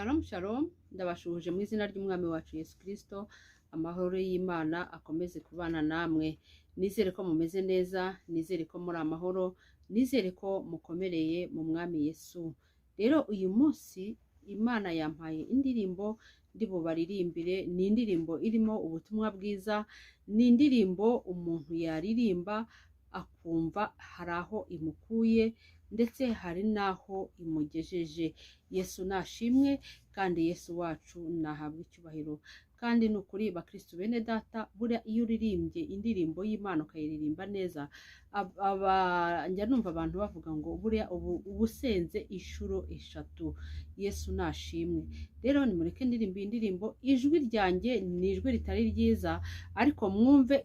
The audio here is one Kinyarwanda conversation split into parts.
Shalom shalom, ndabashuhuje mu izina ry'umwami wacu Yesu Kristo, amahoro y'Imana akomeze kubana namwe. Nizere ko mumeze neza, nizere ko muri amahoro, nizere ko mukomereye mu mwami Yesu. Rero uyu munsi Imana yampaye indirimbo ndi bubaririmbire, ni indirimbo irimo ubutumwa bwiza, ni indirimbo umuntu yaririmba akumva hari aho imukuye ndetse hari n'aho imugejeje. Yesu nashimwe kandi Yesu wacu nahabwa icyubahiro. Kandi ni ukuri bakristo bene data, buriya iyo uririmbye indirimbo y'Imana ukayiririmba neza, njya numva abantu bavuga ngo buriya ubusenze inshuro 3. Yesu nashimwe. Rero nimureke ndirimba indirimbo, ijwi ryanjye ni ijwi ritari ryiza, ariko mwumve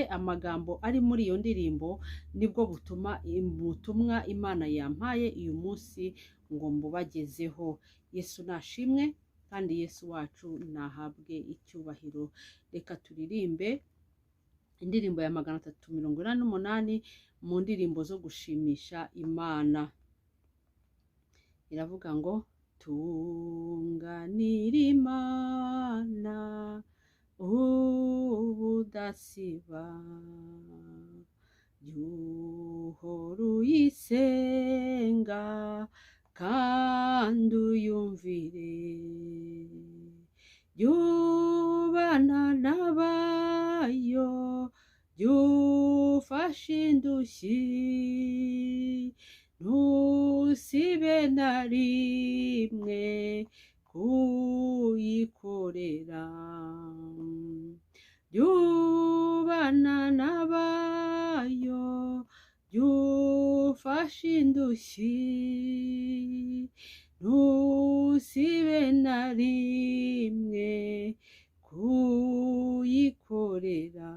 amagambo ari muri iyo ndirimbo, nibwo butuma ubutumwa Imana yampaye uyu munsi ngo mbubagezeho. Yesu nashimwe kandi Yesu wacu nahabwe icyubahiro. Reka turirimbe indirimbo ya 388 mu ndirimbo zo gushimisha Imana. Iravuga ngo tunganira Imana ubudasiba, yuhora uyisenga kandi uyumvire, yubana n'abayo, yufashe indushyi, ntusibe na rimwe kuyikorera, yubana n'abayo, yufashe indushyi, ntusibe na rimwe kuyikorera.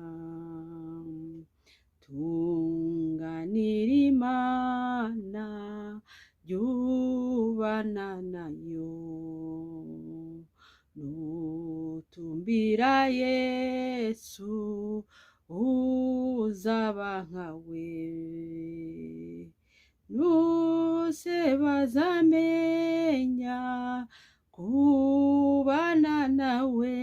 Tunganira Imana, yubana nayo, nutumbira Yesu uzaba nkawe, nuse bazamenya kubana nawe,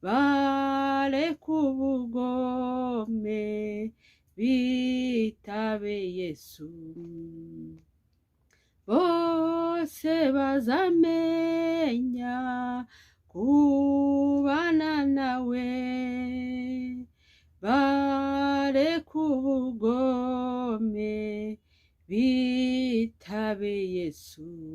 bareka ubugome bitabe Yesu, bose bazamenya kubana nawe, bareka ubugome bitabe Yesu.